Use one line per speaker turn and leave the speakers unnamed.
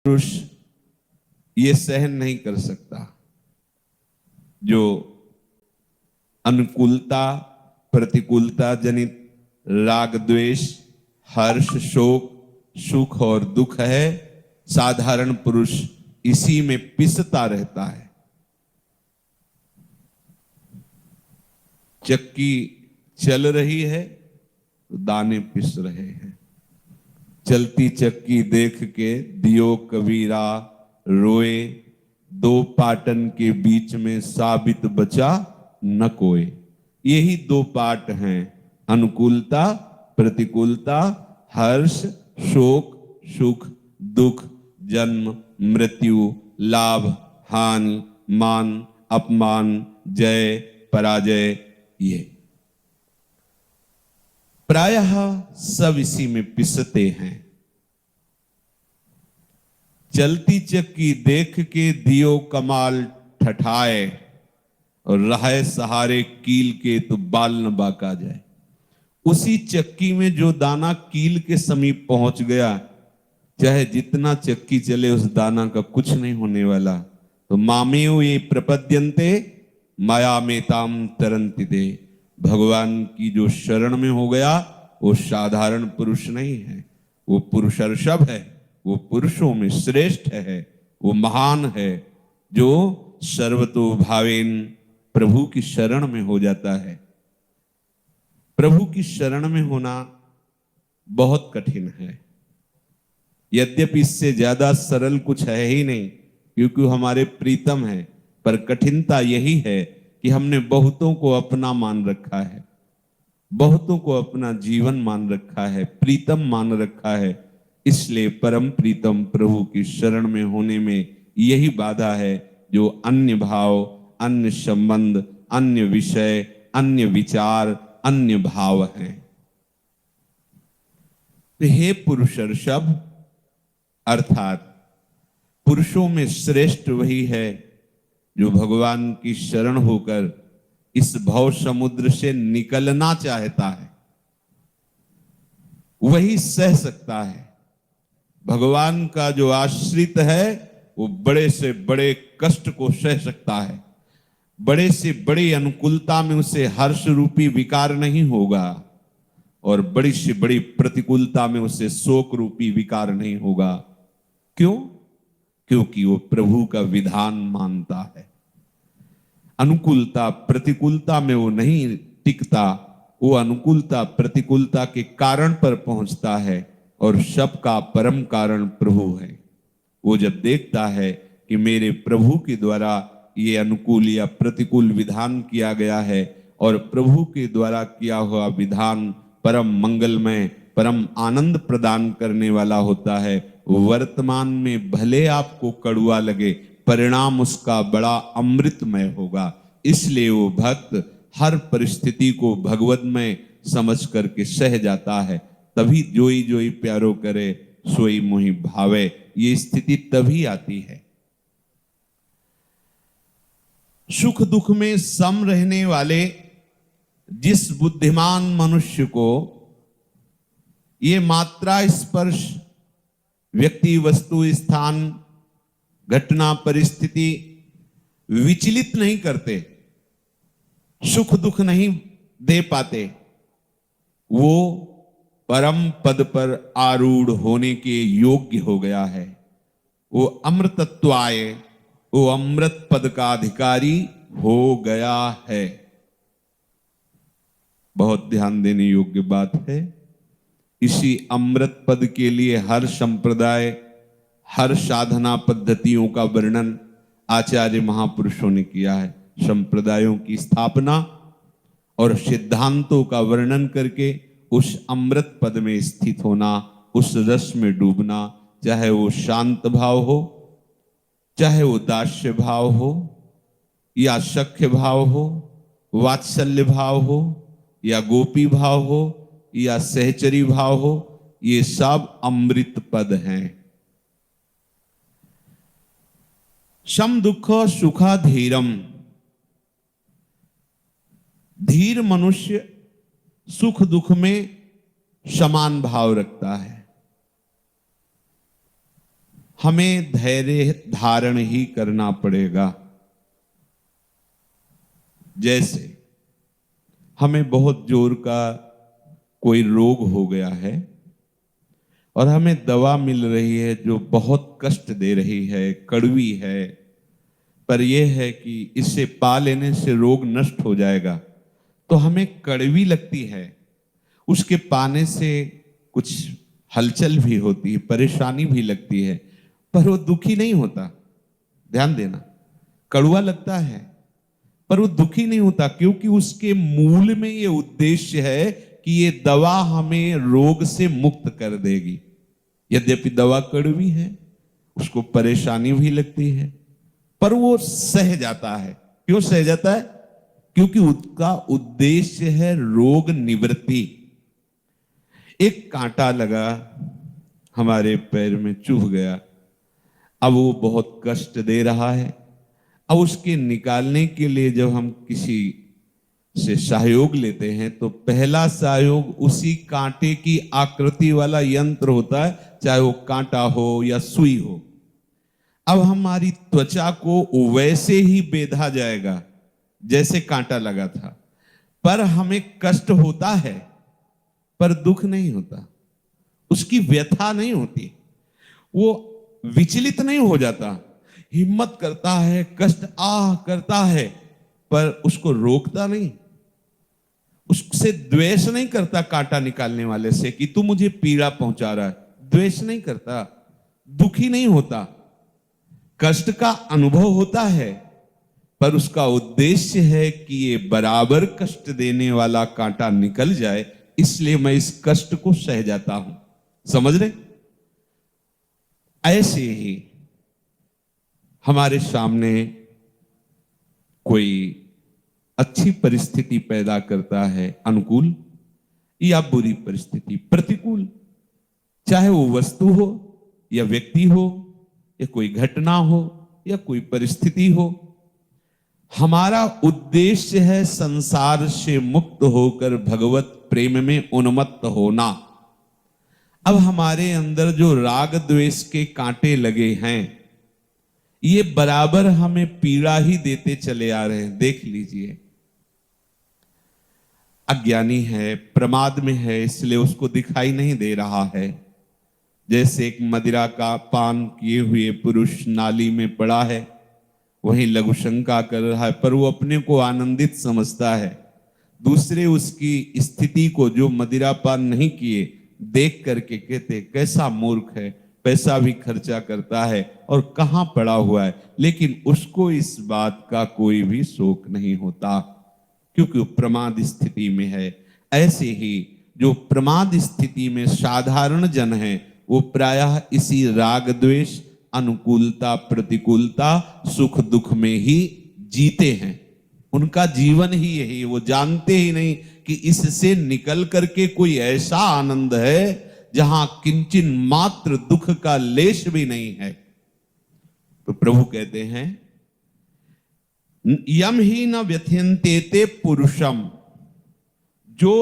पुरुष ये सहन नहीं कर सकता जो अनुकूलता प्रतिकूलता जनित राग द्वेष हर्ष शोक सुख और दुख है। साधारण पुरुष इसी में पिसता रहता है। चक्की चल रही है तो दाने पिस रहे हैं। चलती चक्की देख के दियो कबीरा रोए, दो पाटन के बीच में साबित बचा न कोई। यही दो पाट हैं, अनुकूलता प्रतिकूलता, हर्ष शोक सुख दुख, जन्म मृत्यु, लाभ हानि, मान अपमान, जय पराजय। ये प्रायः सब इसी में पिसते हैं। चलती चक्की देख के दियो कमाल ठठाए, और रहे सहारे कील के तो बाल न बाका जाए। उसी चक्की में जो दाना कील के समीप पहुंच गया, चाहे जितना चक्की चले उस दाना का कुछ नहीं होने वाला। तो मामेव ये प्रपद्यन्ते माया मेताम तरन्ति ते। भगवान की जो शरण में हो गया वो साधारण पुरुष नहीं है, वो पुरुषर्षभ है, वो पुरुषों में श्रेष्ठ है, वो महान है जो सर्वतो भावेन प्रभु की शरण में हो जाता है। प्रभु की शरण में होना बहुत कठिन है, यद्यपि इससे ज्यादा सरल कुछ है ही नहीं, क्योंकि हमारे प्रीतम है। पर कठिनता यही है कि हमने बहुतों को अपना मान रखा है, बहुतों को अपना जीवन मान रखा है, प्रीतम मान रखा है। इसलिए परम प्रीतम प्रभु की शरण में होने में यही बाधा है, जो अन्य भाव अन्य संबंध अन्य विषय अन्य विचार अन्य भाव हैं। तो हे पुरुषर्षभ, अर्थात पुरुषों में श्रेष्ठ वही है जो भगवान की शरण होकर इस भव समुद्र से निकलना चाहता है, वही सह सकता है। भगवान का जो आश्रित है वो बड़े से बड़े कष्ट को सह सकता है, बड़े से बड़ी अनुकूलता में उसे हर्ष रूपी विकार नहीं होगा, और बड़ी से बड़ी प्रतिकूलता में उसे शोक रूपी विकार नहीं होगा। क्यों? क्योंकि वो प्रभु का विधान मानता है। अनुकूलता प्रतिकूलता में वो नहीं टिकता, वो अनुकूलता प्रतिकूलता के कारण पर पहुंचता है, और सबका परम कारण प्रभु है। वो जब देखता है कि मेरे प्रभु के द्वारा ये अनुकूल या प्रतिकूल विधान किया गया है, और प्रभु के द्वारा किया हुआ विधान परम मंगलमय परम आनंद प्रदान करने वाला होता है, वर्तमान में भले आपको कड़ुआ लगे, परिणाम उसका बड़ा अमृतमय होगा। इसलिए वो भक्त हर परिस्थिति को भगवतमय समझ करके सह जाता है। तभी जोई जोई प्यारो करे सोई मोहि भावे, ये स्थिति तभी आती है। सुख दुख में सम रहने वाले जिस बुद्धिमान मनुष्य को ये मात्रा स्पर्श व्यक्ति वस्तु स्थान घटना परिस्थिति विचलित नहीं करते, सुख दुख नहीं दे पाते, वो परम पद पर आरूढ़ होने के योग्य हो गया है। वो अमृतत्वाय, वो अमृत पद का अधिकारी हो गया है। बहुत ध्यान देने योग्य बात है। इसी अमृत पद के लिए हर संप्रदाय हर साधना पद्धतियों का वर्णन आचार्य महापुरुषों ने किया है। संप्रदायों की स्थापना और सिद्धांतों का वर्णन करके उस अमृत पद में स्थित होना, उस रस में डूबना, चाहे वो शांत भाव हो, चाहे वो दास्य भाव हो, या सख्य भाव हो, वात्सल्य भाव हो, या गोपी भाव हो, या सहचरी भाव हो, ये सब अमृत पद हैं। सम दुख सुखा धीरम, धीर मनुष्य सुख दुख में समान भाव रखता है। हमें धैर्य धारण ही करना पड़ेगा। जैसे हमें बहुत जोर का कोई रोग हो गया है और हमें दवा मिल रही है जो बहुत कष्ट दे रही है, कड़वी है, पर यह है कि इसे पा लेने से रोग नष्ट हो जाएगा, तो हमें कड़वी लगती है। उसके पाने से कुछ हलचल भी होती है, परेशानी भी लगती है, पर वो दुखी नहीं होता। ध्यान देना, कड़वा लगता है पर वो दुखी नहीं होता, क्योंकि उसके मूल में ये उद्देश्य है कि ये दवा हमें रोग से मुक्त कर देगी। यद्यपि दवा कड़वी है, उसको परेशानी भी लगती है, पर वो सह जाता है। क्यों सह जाता है? क्योंकि उसका उद्देश्य है रोग निवृत्ति। एक कांटा लगा, हमारे पैर में चुभ गया, अब वो बहुत कष्ट दे रहा है। अब उसके निकालने के लिए जब हम किसी से सहयोग लेते हैं तो पहला सहयोग उसी कांटे की आकृति वाला यंत्र होता है, चाहे वो कांटा हो या सुई हो। अब हमारी त्वचा को वैसे ही बेधा जाएगा जैसे कांटा लगा था, पर हमें कष्ट होता है पर दुख नहीं होता, उसकी व्यथा नहीं होती, वो विचलित नहीं हो जाता, हिम्मत करता है, कष्ट आह करता है, पर उसको रोकता नहीं, उससे द्वेष नहीं करता कांटा निकालने वाले से कि तू मुझे पीड़ा पहुंचा रहा है, द्वेष नहीं करता, दुखी नहीं होता। कष्ट का अनुभव होता है, पर उसका उद्देश्य है कि ये बराबर कष्ट देने वाला कांटा निकल जाए, इसलिए मैं इस कष्ट को सह जाता हूं। समझ रहे? ऐसे ही हमारे सामने कोई अच्छी परिस्थिति पैदा करता है, अनुकूल या बुरी परिस्थिति, प्रतिकूल, चाहे वो वस्तु हो या व्यक्ति हो या कोई घटना हो या कोई परिस्थिति हो। हमारा उद्देश्य है संसार से मुक्त होकर भगवत प्रेम में उन्मत्त होना। अब हमारे अंदर जो राग द्वेष के कांटे लगे हैं, ये बराबर हमें पीड़ा ही देते चले आ रहे हैं। देख लीजिए, अज्ञानी है, प्रमाद में है, इसलिए उसको दिखाई नहीं दे रहा है। जैसे एक मदिरा का पान किए हुए पुरुष नाली में पड़ा है, वहीं लघु शंका कर रहा है, पर वो अपने को आनंदित समझता है। दूसरे उसकी स्थिति को, जो मदिरा पान नहीं किए, देख करके कहते कैसा मूर्ख है, पैसा भी खर्चा करता है और कहां पड़ा हुआ है, लेकिन उसको इस बात का कोई भी शोक नहीं होता, क्योंकि वो प्रमाद स्थिति में है। ऐसे ही जो प्रमाद स्थिति में साधारण जन है, वो प्रायः इसी राग द्वेष, अनुकूलता प्रतिकूलता, सुख दुख में ही जीते हैं। उनका जीवन ही यही, वो जानते ही नहीं कि इससे निकल करके कोई ऐसा आनंद है जहां किंचिन मात्र दुख का लेश भी नहीं है। तो प्रभु कहते हैं, यम ही न व्यथयन्ते ते पुरुषम, जो